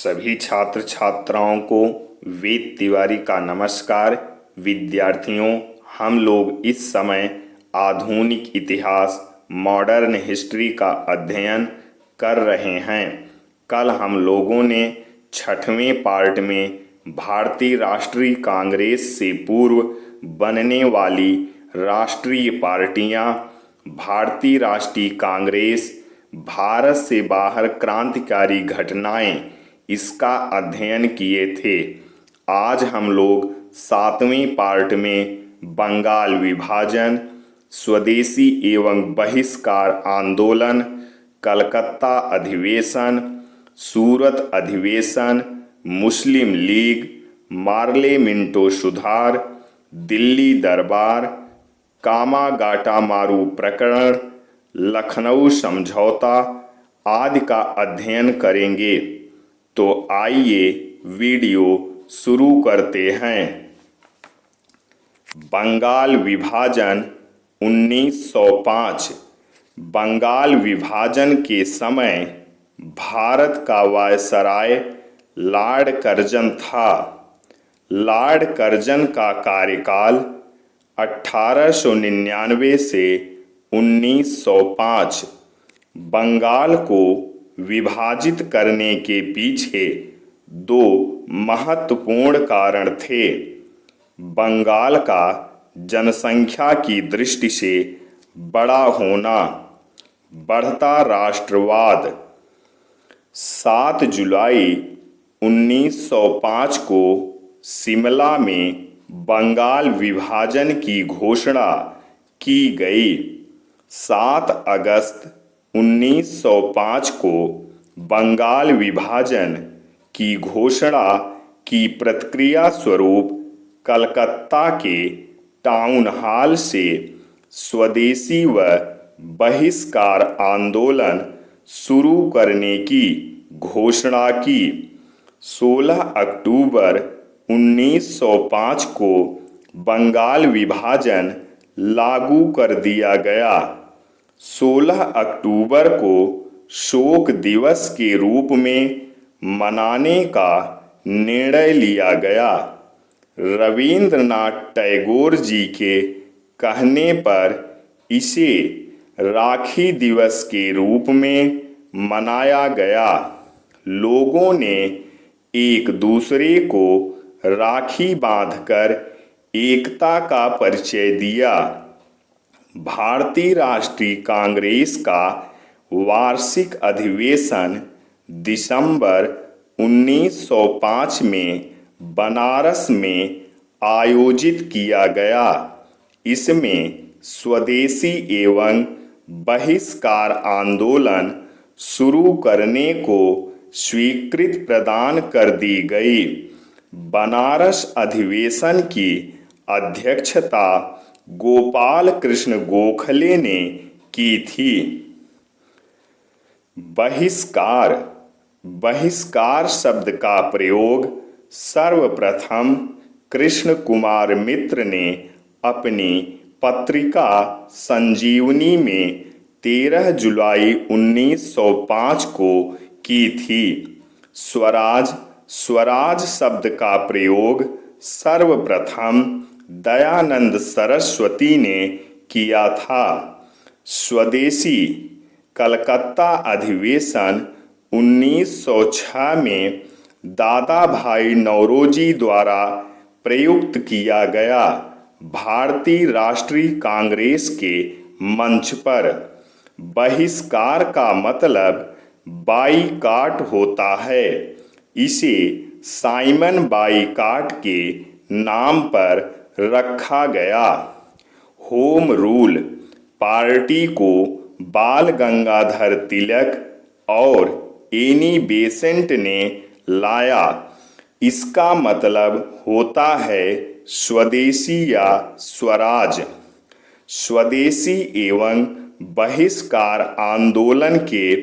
सभी छात्र छात्राओं को वेद तिवारी का नमस्कार। विद्यार्थियों, हम लोग इस समय आधुनिक इतिहास मॉडर्न हिस्ट्री का अध्ययन कर रहे हैं। कल हम लोगों ने 6वें पार्ट में भारतीय राष्ट्रीय कांग्रेस से पूर्व बनने वाली राष्ट्रीय पार्टियां, भारतीय राष्ट्रीय कांग्रेस, भारत से बाहर क्रांतिकारी घटनाएं, इसका अध्ययन किए थे। आज हम लोग 7वें पार्ट में बंगाल विभाजन, स्वदेशी एवं बहिष्कार आंदोलन, कलकत्ता अधिवेशन, सूरत अधिवेशन, मुस्लिम लीग, मार्ले मिंटो सुधार, दिल्ली दरबार, कामागाटामारू प्रकरण, लखनऊ समझौता आदि का अध्ययन करेंगे। तो आइए वीडियो शुरू करते हैं। बंगाल विभाजन 1905। बंगाल विभाजन के समय भारत का वायसराय लॉर्ड कर्जन था। लॉर्ड कर्जन का कार्यकाल 1899 से 1905। बंगाल को विभाजित करने के पीछे दो महत्वपूर्ण कारण थे। बंगाल का जनसंख्या की दृष्टि से बड़ा होना, बढ़ता राष्ट्रवाद। 7 जुलाई 1905 को शिमला में बंगाल विभाजन की घोषणा की गई। 7 अगस्त 1905 को बंगाल विभाजन की घोषणा की प्रतिक्रिया स्वरूप कलकत्ता के टाउन हॉल से स्वदेशी व बहिष्कार आंदोलन शुरू करने की घोषणा की। 16 अक्टूबर 1905 को बंगाल विभाजन लागू कर दिया गया। 16 अक्टूबर को शोक दिवस के रूप में मनाने का निर्णय लिया गया। रविंद्रनाथ टैगोर जी के कहने पर इसे राखी दिवस के रूप में मनाया गया। लोगों ने एक दूसरे को राखी बांधकर एकता का परिचय दिया। भारतीय राष्ट्रीय कांग्रेस का वार्षिक अधिवेशन दिसंबर 1905 में बनारस में आयोजित किया गया। इसमें स्वदेशी एवं बहिष्कार आंदोलन शुरू करने को स्वीकृति प्रदान कर दी गई। बनारस अधिवेशन की अध्यक्षता गोपाल कृष्ण गोखले ने की थी। बहिष्कार। बहिष्कार शब्द का प्रयोग सर्वप्रथम कृष्ण कुमार मित्र ने अपनी पत्रिका संजीवनी में 13 जुलाई 1905 को की थी। स्वराज। स्वराज शब्द का प्रयोग सर्वप्रथम दयानंद सरस्वती ने किया था। स्वदेशी। कलकत्ता अधिवेशन 1906 में दादा भाई नौरोजी द्वारा प्रयुक्त किया गया। भारतीय राष्ट्रीय कांग्रेस के मंच पर। बहिष्कार का मतलब बाईकाट होता है। इसे साइमन बाईकाट के नाम पर रखा गया। Home rule. पार्टी को बाल गंगाधर तिलक और एनी बेसेंट ने लाया। इसका मतलब होता है स्वदेशी या स्वराज। स्वदेशी एवं बहिष्कार आंदोलन के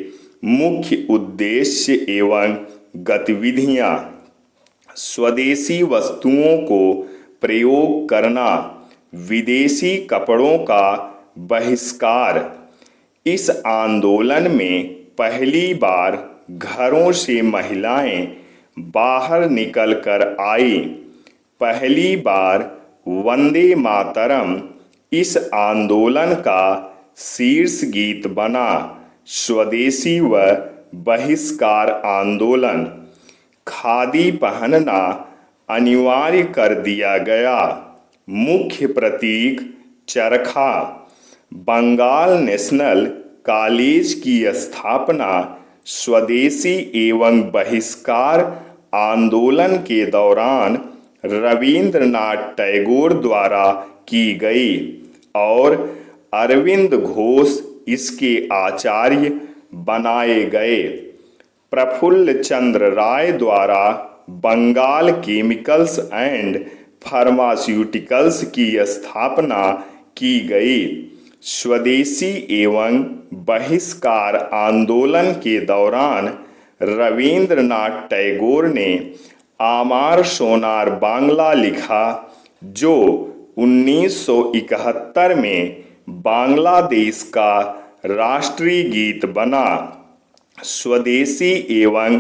मुख्य उद्देश्य एवं गतिविधियां। स्वदेशी वस्तुओं को प्रयोग करना। विदेशी कपड़ों का बहिष्कार। इस आंदोलन में पहली बार घरों से महिलाएं बाहर निकलकर आई। पहली बार वंदे मातरम इस आंदोलन का शीर्ष गीत बना। स्वदेशी व बहिष्कार आंदोलन। खादी पहनना अनिवार्य कर दिया गया। मुख्य प्रतीक चरखा। बंगाल नेशनल कॉलेज की स्थापना स्वदेशी एवं बहिष्कार आंदोलन के दौरान रविंद्रनाथ टैगोर द्वारा की गई और अरविंद घोष इसके आचार्य बनाए गए। प्रफुल्ल चंद्र राय द्वारा बंगाल केमिकल्स एंड फार्मास्यूटिकल्स की स्थापना की गई। स्वदेशी एवं बहिष्कार आंदोलन के दौरान रविंद्रनाथ टैगोर ने आमार सोनार बांग्ला लिखा, जो 1971 में बांग्लादेश का राष्ट्रीय गीत बना। स्वदेशी एवं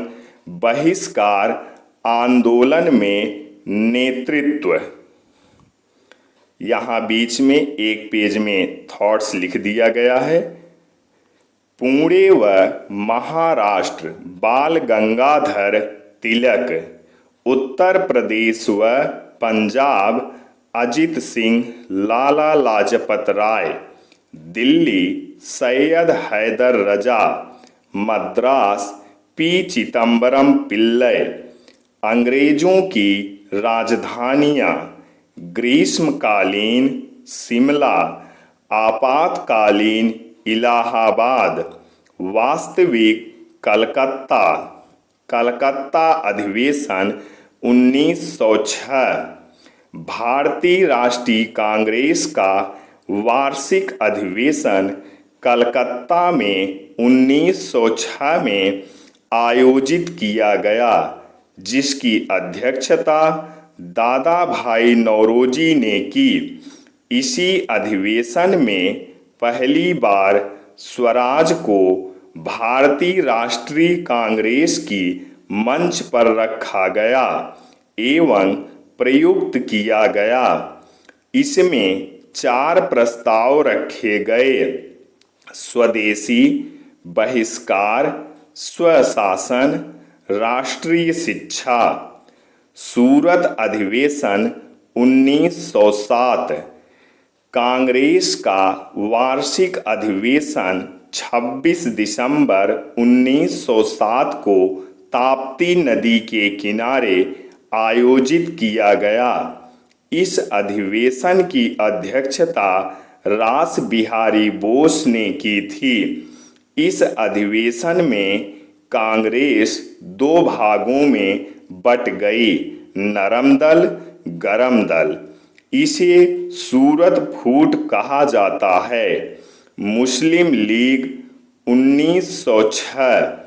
बहिष्कार आंदोलन में नेतृत्व। यहाँ बीच में एक पेज में थॉट्स लिख दिया गया है। पुणे व महाराष्ट्र बाल गंगाधर तिलक, उत्तर प्रदेश व पंजाब अजित सिंह लाला लाजपत राय, दिल्ली सैयद हैदर रजा, मद्रास पी चिदम्बरम पिल्लई। अंग्रेजों की राजधानियाँ। ग्रीष्मकालीन शिमला, आपातकालीन इलाहाबाद, वास्तविक कलकत्ता। कलकत्ता अधिवेशन 1906। भारतीय राष्ट्रीय कांग्रेस का वार्षिक अधिवेशन कलकत्ता में 1906 में आयोजित किया गया, जिसकी अध्यक्षता दादा भाई नौरोजी ने की। इसी अधिवेशन में पहली बार स्वराज को भारतीय राष्ट्रीय कांग्रेस की मंच पर रखा गया एवं प्रयुक्त किया गया। इसमें 4 प्रस्ताव रखे गए: स्वदेशी, बहिष्कार, स्वशासन, राष्ट्रीय शिक्षा। सूरत अधिवेशन 1907। कांग्रेस का वार्षिक अधिवेशन 26 दिसंबर 1907 को ताप्ती नदी के किनारे आयोजित किया गया। इस अधिवेशन की अध्यक्षता रास बिहारी बोस ने की थी। इस अधिवेशन में कांग्रेस 2 भागों में बट गई: नरम दल, गरम दल। इसे सूरत फूट कहा जाता है। मुस्लिम लीग 1906।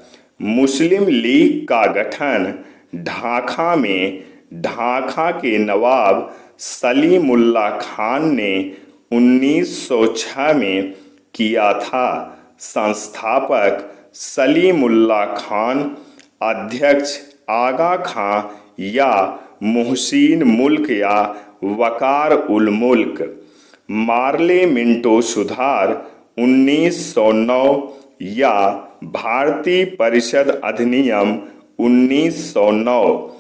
मुस्लिम लीग का गठन ढाका में ढाका के नवाब सलीमुल्लाह खान ने 1906 में किया था। संस्थापक सलीमुल्लाह खान, अध्यक्ष आगा खां या मुहसिन मुल्क या वकार उल मुल्क। मार्ले मिंटो सुधार 1909 या भारतीय परिषद अधिनियम 1909।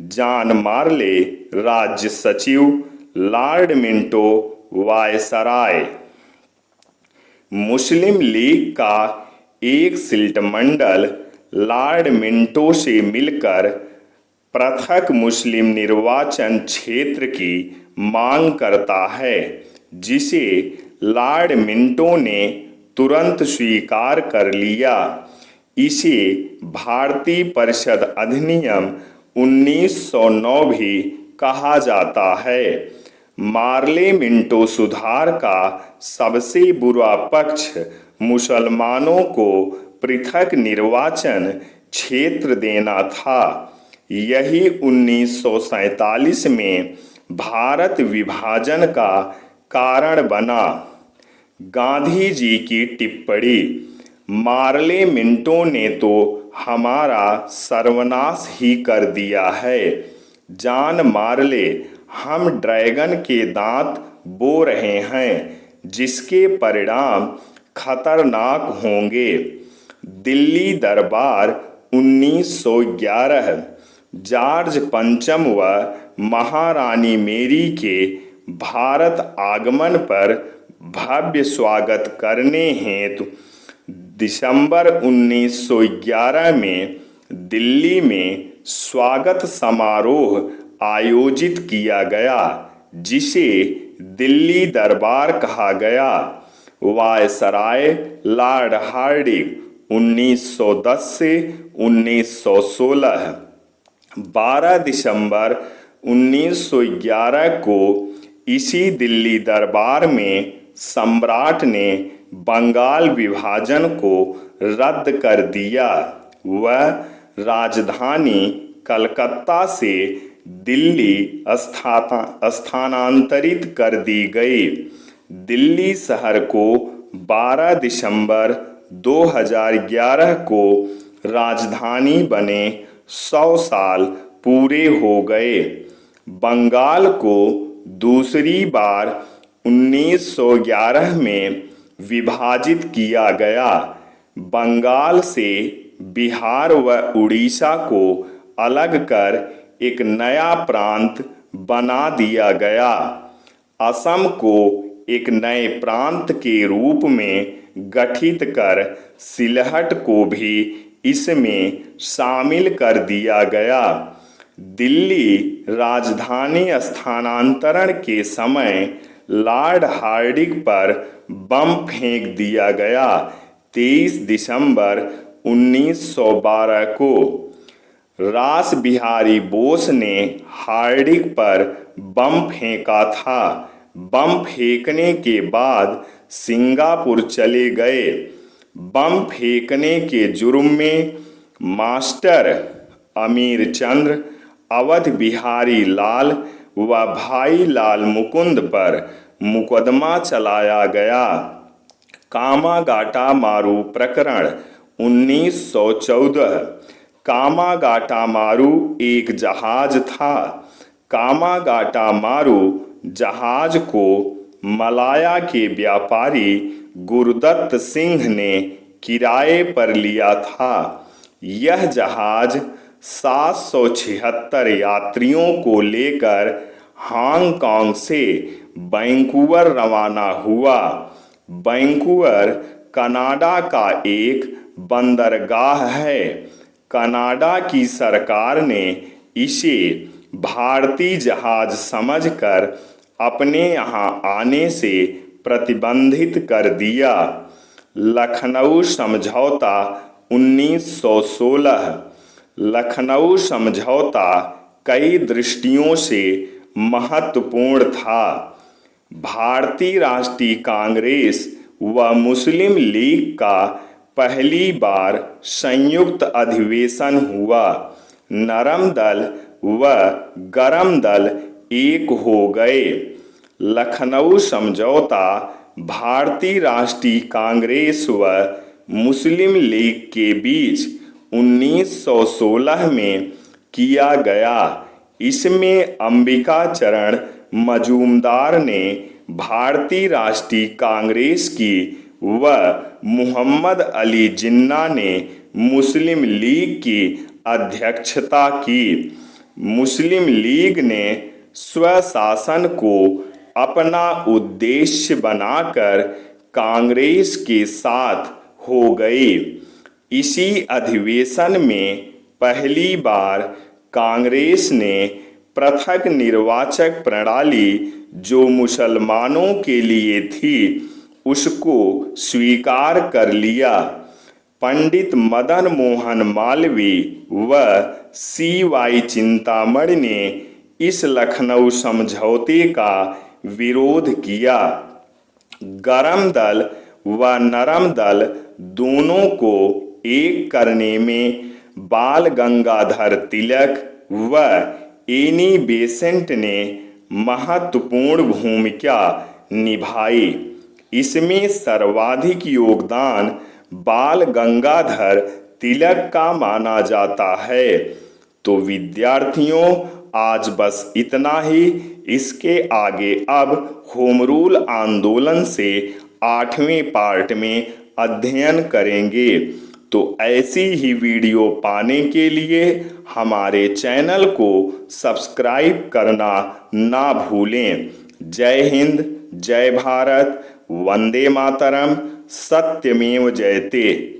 जॉन मार्ले राज्य सचिव, लॉर्ड मिंटो वायसराय। मुस्लिम लीग का एक शिष्टमंडल लॉर्ड मिंटो से मिलकर पृथक मुस्लिम निर्वाचन क्षेत्र की मांग करता है, जिसे लॉर्ड मिंटो ने तुरंत स्वीकार कर लिया। इसे भारतीय परिषद अधिनियम 1909 भी कहा जाता है। मार्ले मिंटो सुधार का सबसे बुरा पक्ष मुसलमानों को पृथक निर्वाचन क्षेत्र देना था। यही 1947 में भारत विभाजन का कारण बना। गांधी जी की टिप्पणी। मार्ले मिंटो ने तो हमारा सर्वनाश ही कर दिया है। जान मार ले, हम ड्रैगन के दांत बो रहे हैं, जिसके परिणाम खतरनाक होंगे। दिल्ली दरबार 1911। जॉर्ज पंचम व महारानी मेरी के भारत आगमन पर भव्य स्वागत करने हेतु दिसंबर 1911 में दिल्ली में स्वागत समारोह आयोजित किया गया, जिसे दिल्ली दरबार कहा गया। वायसराय लॉर्ड हार्डिंग 1910 से 1916। 12 दिसंबर 1911 को इसी दिल्ली दरबार में सम्राट ने बंगाल विभाजन को रद्द कर दिया। वह राजधानी कलकत्ता से दिल्ली स्थानांतरित कर दी गई। दिल्ली शहर को 12 दिसंबर 2011 को राजधानी बने 100 साल पूरे हो गए। बंगाल को दूसरी बार 1911 में विभाजित किया गया। बंगाल से बिहार व उड़ीसा को अलग कर एक नया प्रांत बना दिया गया। असम को एक नए प्रांत के रूप में गठित कर सिलहट को भी इसमें शामिल कर दिया गया। दिल्ली राजधानी स्थानांतरण के समय लॉर्ड हार्डिंग पर बम फेंक दिया गया। 23 दिसंबर 1912 को रास बिहारी बोस ने हार्डिंग पर बम फेंका था। बम फेंकने के बाद सिंगापुर चले गए। बम फेंकने के जुर्म में मास्टर अमीर चंद्र, अवध बिहारी लाल व भाई लाल मुकुंद पर मुकदमा चलाया गया। कामागाटा मारू प्रकरण 1914। कामागाटा मारू एक जहाज था। कामागाटा मारू जहाज को मलाया के व्यापारी गुरुदत्त सिंह ने किराए पर लिया था। यह जहाज 776 यात्रियों को लेकर हांगकांग से वैंकूवर रवाना हुआ। वैंकूवर कनाडा का एक बंदरगाह है। कनाडा की सरकार ने इसे भारतीय जहाज समझकर अपने यहाँ आने से प्रतिबंधित कर दिया। लखनऊ समझौता 1916। लखनऊ समझौता कई दृष्टियों से महत्वपूर्ण था। भारतीय राष्ट्रीय कांग्रेस व मुस्लिम लीग का पहली बार संयुक्त अधिवेशन हुआ। नरम दल व गरम दल एक हो गए। लखनऊ समझौता भारतीय राष्ट्रीय कांग्रेस व मुस्लिम लीग के बीच 1916 में किया गया। इसमें अंबिका चरण मजूमदार ने भारतीय राष्ट्रीय कांग्रेस की व मोहम्मद अली जिन्ना ने मुस्लिम लीग की अध्यक्षता की। मुस्लिम लीग ने स्वशासन को अपना उद्देश्य बनाकर कांग्रेस के साथ हो गई। इसी अधिवेशन में पहली बार कांग्रेस ने पृथक निर्वाचक प्रणाली जो मुसलमानों के लिए थी उसको स्वीकार कर लिया। पंडित मदन मोहन मालवीय व CY चिंतामणि ने इस लखनऊ समझौते का विरोध किया। गरम दल व नरम दल दोनों को एक करने में बाल गंगाधर तिलक व एनी बेसेंट ने महत्वपूर्ण भूमिका निभाई। इसमें सर्वाधिक योगदान बाल गंगाधर तिलक का माना जाता है। तो विद्यार्थियों, आज बस इतना ही। इसके आगे अब होम रूल आंदोलन से 8वें पार्ट में अध्ययन करेंगे। तो ऐसी ही वीडियो पाने के लिए हमारे चैनल को सब्सक्राइब करना ना भूलें। जय हिंद, जय भारत, वंदे मातरम, सत्यमेव जयते।